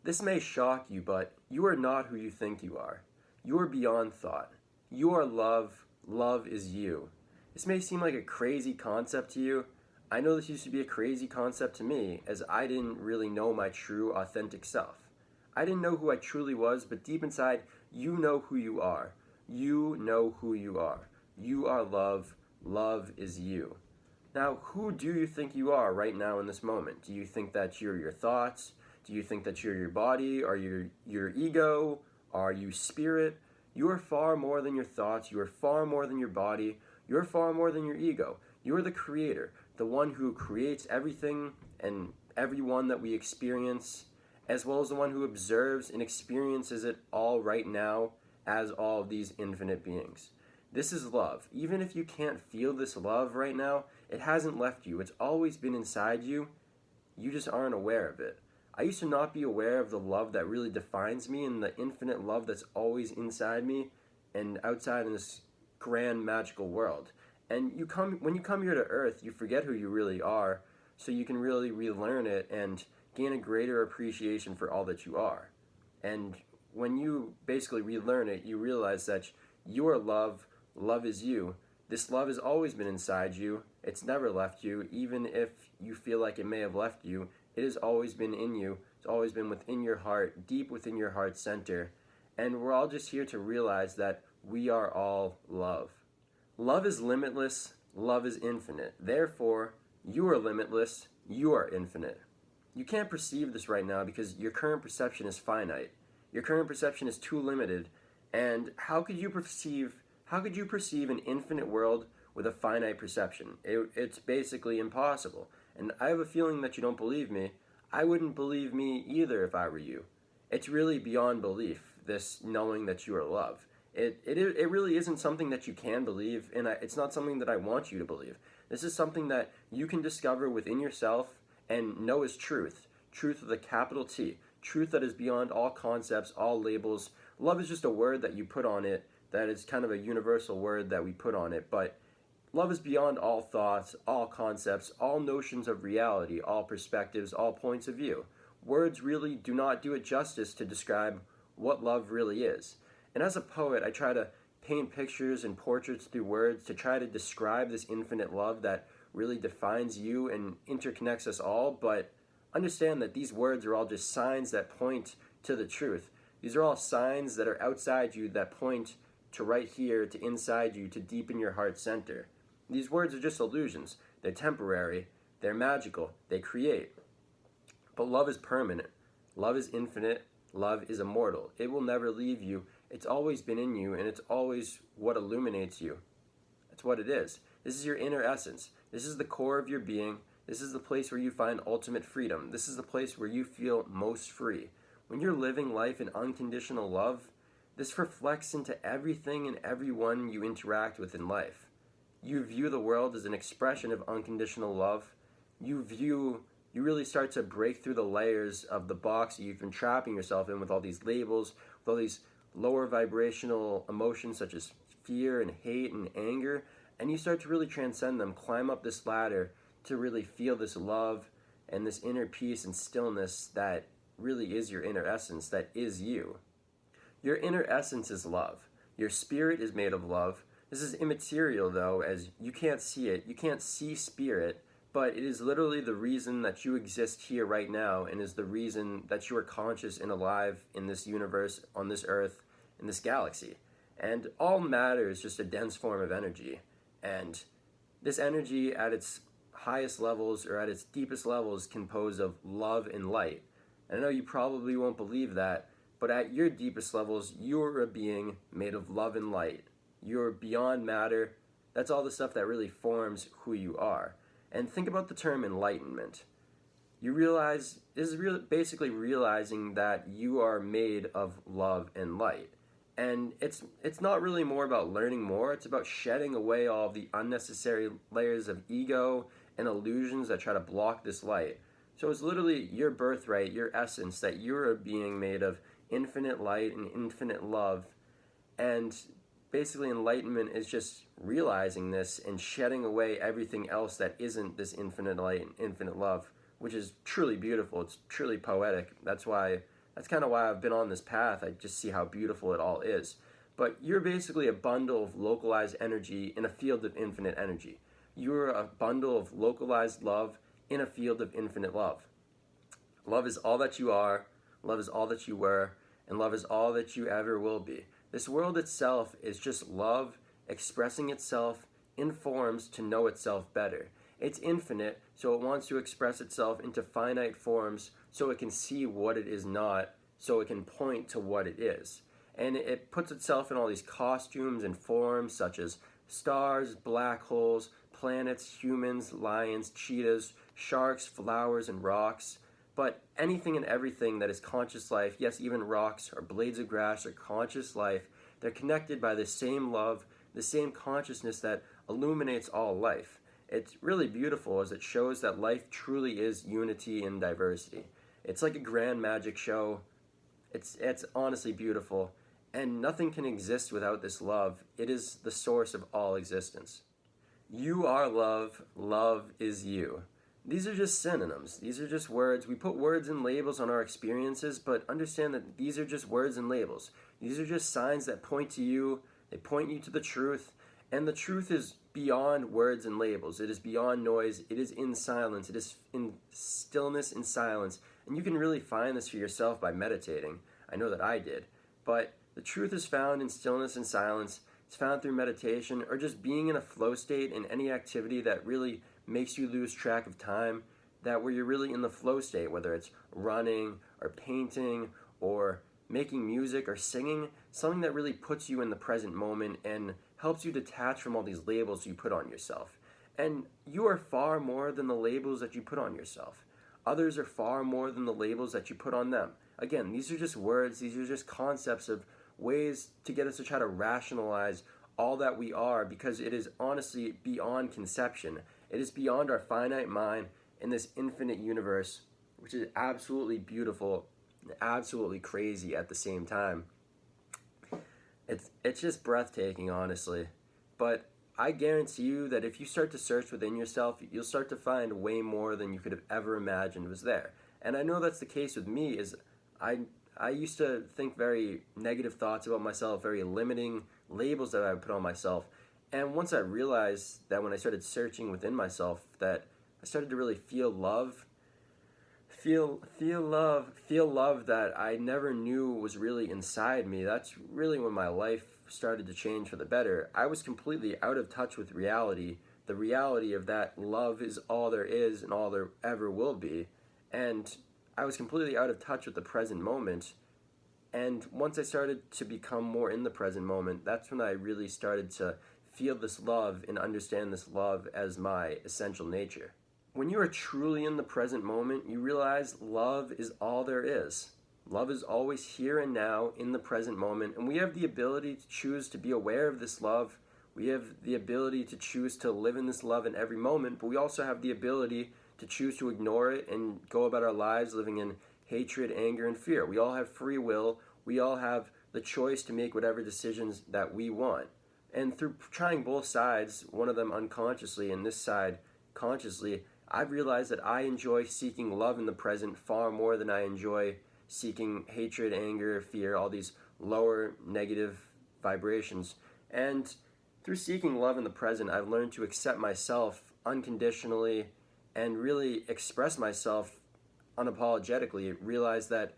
This may shock you, but you are not who you think you are. You are beyond thought. You are love. Love is you. This may seem like a crazy concept to you. I know this used to be a crazy concept to me, as I didn't really know my true, authentic self. I didn't know who I truly was, but deep inside, you know who you are. You know who you are. You are love. Love is you. Now, who do you think you are right now in this moment? Do you think that you're your thoughts? Do you think that you're your body? Are you your ego? Are you spirit? You are far more than your thoughts. You are far more than your body. You are far more than your ego. You are the creator, the one who creates everything and everyone that we experience, as well as the one who observes and experiences it all right now as all of these infinite beings. This is love. Even if you can't feel this love right now, it hasn't left you. It's always been inside you. You just aren't aware of it. I used to not be aware of the love that really defines me and the infinite love that's always inside me and outside in this grand magical world. And when you come here to Earth, you forget who you really are, so you can really relearn it and gain a greater appreciation for all that you are. And when you basically relearn it, you realize that you are love. Love is you. This love has always been inside you. It's never left you. Even if you feel like it may have left you, it has always been in you. It's always been within your heart, deep within your heart center. And we're all just here to realize that we are all love. Love is limitless. Love is infinite. Therefore, you are limitless. You are infinite. You can't perceive this right now because your current perception is finite. Your current perception is too limited. And how could you perceive an infinite world with a finite perception? It's basically impossible. And I have a feeling that you don't believe me. I wouldn't believe me either if I were you. It's really beyond belief, this knowing that you are love. It really isn't something that you can believe, and it's not something that I want you to believe. This is something that you can discover within yourself and know is truth. Truth with a capital T. Truth that is beyond all concepts, all labels. Love is just a word that you put on it. That is kind of a universal word that we put on it, but love is beyond all thoughts, all concepts, all notions of reality, all perspectives, all points of view. Words really do not do it justice to describe what love really is. And as a poet, I try to paint pictures and portraits through words to try to describe this infinite love that really defines you and interconnects us all, but understand that these words are all just signs that point to the truth. These are all signs that are outside you that point to right here, to inside you, to deep in your heart center. These words are just illusions. They're temporary. They're magical. They create. But love is permanent. Love is infinite. Love is immortal. It will never leave you. It's always been in you, and it's always what illuminates you. That's what it is. This is your inner essence. This is the core of your being. This is the place where you find ultimate freedom. This is the place where you feel most free. When you're living life in unconditional love, this reflects into everything and everyone you interact with in life. You view the world as an expression of unconditional love. You really start to break through the layers of the box that you've been trapping yourself in with all these labels, with all these lower vibrational emotions such as fear and hate and anger, and you start to really transcend them, climb up this ladder to really feel this love and this inner peace and stillness that really is your inner essence, that is you. Your inner essence is love. Your spirit is made of love. This is immaterial, though, as you can't see it. You can't see spirit, but it is literally the reason that you exist here right now and is the reason that you are conscious and alive in this universe, on this earth, in this galaxy. And all matter is just a dense form of energy. And this energy at its highest levels or at its deepest levels is composed of love and light. And I know you probably won't believe that, but at your deepest levels, you're a being made of love and light. You're beyond matter. That's all the stuff that really forms who you are. And think about the term enlightenment. You realize, this is basically realizing that you are made of love and light. And it's not really more about learning more, it's about shedding away all of the unnecessary layers of ego and illusions that try to block this light. So it's literally your birthright, your essence, that you're a being made of infinite light and infinite love. And basically enlightenment is just realizing this and shedding away everything else that isn't this infinite light and infinite love, which is truly beautiful. It's truly poetic. That's why That's kind of why I've been on this path. I just see how beautiful it all is. But you're basically a bundle of localized energy in a field of infinite energy. You're a bundle of localized love in a field of infinite love. Love is all that you are, love is all that you were, and love is all that you ever will be. This world itself is just love expressing itself in forms to know itself better. It's infinite, so it wants to express itself into finite forms so it can see what it is not, so it can point to what it is. And it puts itself in all these costumes and forms such as stars, black holes, planets, humans, lions, cheetahs, sharks, flowers, and rocks. But anything and everything that is conscious life, yes, even rocks or blades of grass are conscious life, they're connected by the same love, the same consciousness that illuminates all life. It's really beautiful as it shows that life truly is unity and diversity. It's like a grand magic show. It's honestly beautiful, and nothing can exist without this love. It is the source of all existence. You are love, love is you. These are just synonyms. These are just words. We put words and labels on our experiences, but understand that these are just words and labels. These are just signs that point to you. They point you to the truth, and the truth is beyond words and labels. It is beyond noise. It is in silence. It is in stillness and silence, and you can really find this for yourself by meditating. I know that I did, but the truth is found in stillness and silence. It's found through meditation or just being in a flow state in any activity that really makes you lose track of time, that where you're really in the flow state, whether it's running or painting or making music or singing, something that really puts you in the present moment and helps you detach from all these labels you put on yourself. And you are far more than the labels that you put on yourself. Others are far more than the labels that you put on them. Again, these are just words, these are just concepts of ways to get us to try to rationalize all that we are, because it is honestly beyond conception. It is beyond our finite mind in this infinite universe, which is absolutely beautiful and absolutely crazy at the same time. It's just breathtaking, honestly. But I guarantee you that if you start to search within yourself, you'll start to find way more than you could have ever imagined was there. And I know that's the case with me. Is I used to think very negative thoughts about myself, very limiting labels that I would put on myself. And once I realized that when I started searching within myself, that I started to really feel love, feel love that I never knew was really inside me. That's really when my life started to change for the better. I was completely out of touch with reality, the reality of that love is all there is and all there ever will be. And I was completely out of touch with the present moment. And once I started to become more in the present moment, that's when I really started to feel this love and understand this love as my essential nature. When you are truly in the present moment, you realize love is all there is. Love is always here and now in the present moment, and we have the ability to choose to be aware of this love. We have the ability to choose to live in this love in every moment, but we also have the ability to choose to ignore it and go about our lives living in hatred, anger, and fear. We all have free will. We all have the choice to make whatever decisions that we want. And through trying both sides, one of them unconsciously and this side consciously, I've realized that I enjoy seeking love in the present far more than I enjoy seeking hatred, anger, fear, all these lower negative vibrations. And through seeking love in the present, I've learned to accept myself unconditionally and really express myself unapologetically, realize that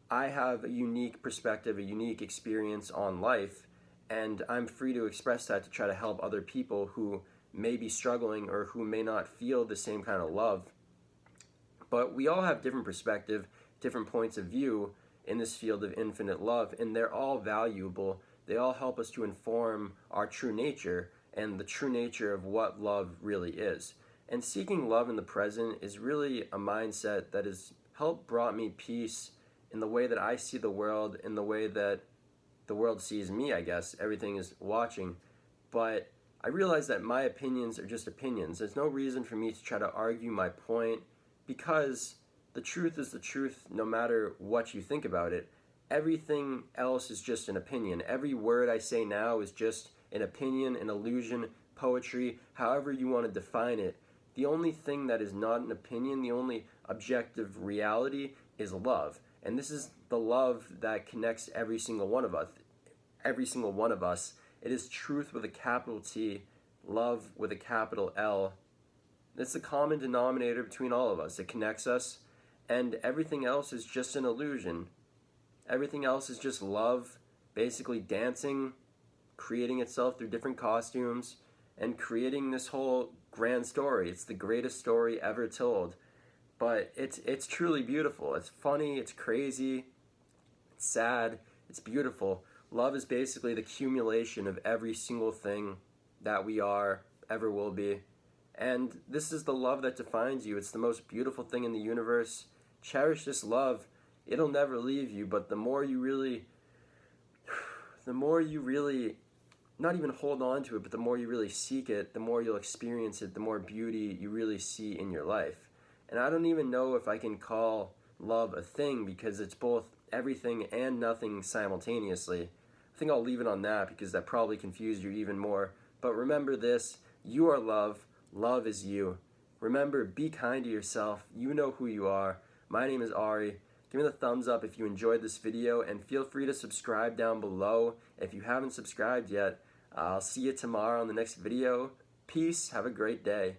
I have a unique perspective, a unique experience on life, and I'm free to express that to try to help other people who may be struggling or who may not feel the same kind of love. But we all have different perspective, different points of view in this field of infinite love, and they're all valuable. They all help us to inform our true nature and the true nature of what love really is. And seeking love in the present is really a mindset that has helped brought me peace in the way that I see the world, in the way that the world sees me, I guess. Everything is watching. But I realize that my opinions are just opinions. There's no reason for me to try to argue my point, because the truth is the truth no matter what you think about it. Everything else is just an opinion. Every word I say now is just an opinion, an illusion, poetry, however you want to define it. The only thing that is not an opinion, the only objective reality is love. And this is the love that connects every single one of us. Every single one of us. It is truth with a capital T, love with a capital L. It's the common denominator between all of us. It connects us, and everything else is just an illusion. Everything else is just love, basically dancing, creating itself through different costumes, and creating this whole grand story. It's the greatest story ever told. But it's truly beautiful. It's funny, it's crazy, it's sad, it's beautiful. Love is basically the accumulation of every single thing that we are, ever will be. And this is the love that defines you. It's the most beautiful thing in the universe. Cherish this love. It'll never leave you, but the more you really, not even hold on to it, but the more you really seek it, the more you'll experience it, the more beauty you really see in your life. And I don't even know if I can call love a thing, because it's both everything and nothing simultaneously. I think I'll leave it on that, because that probably confused you even more. But remember this, you are love, love is you. Remember, be kind to yourself, you know who you are. My name is Ari. Give me the thumbs up if you enjoyed this video, and feel free to subscribe down below if you haven't subscribed yet. I'll see you tomorrow on the next video. Peace, have a great day.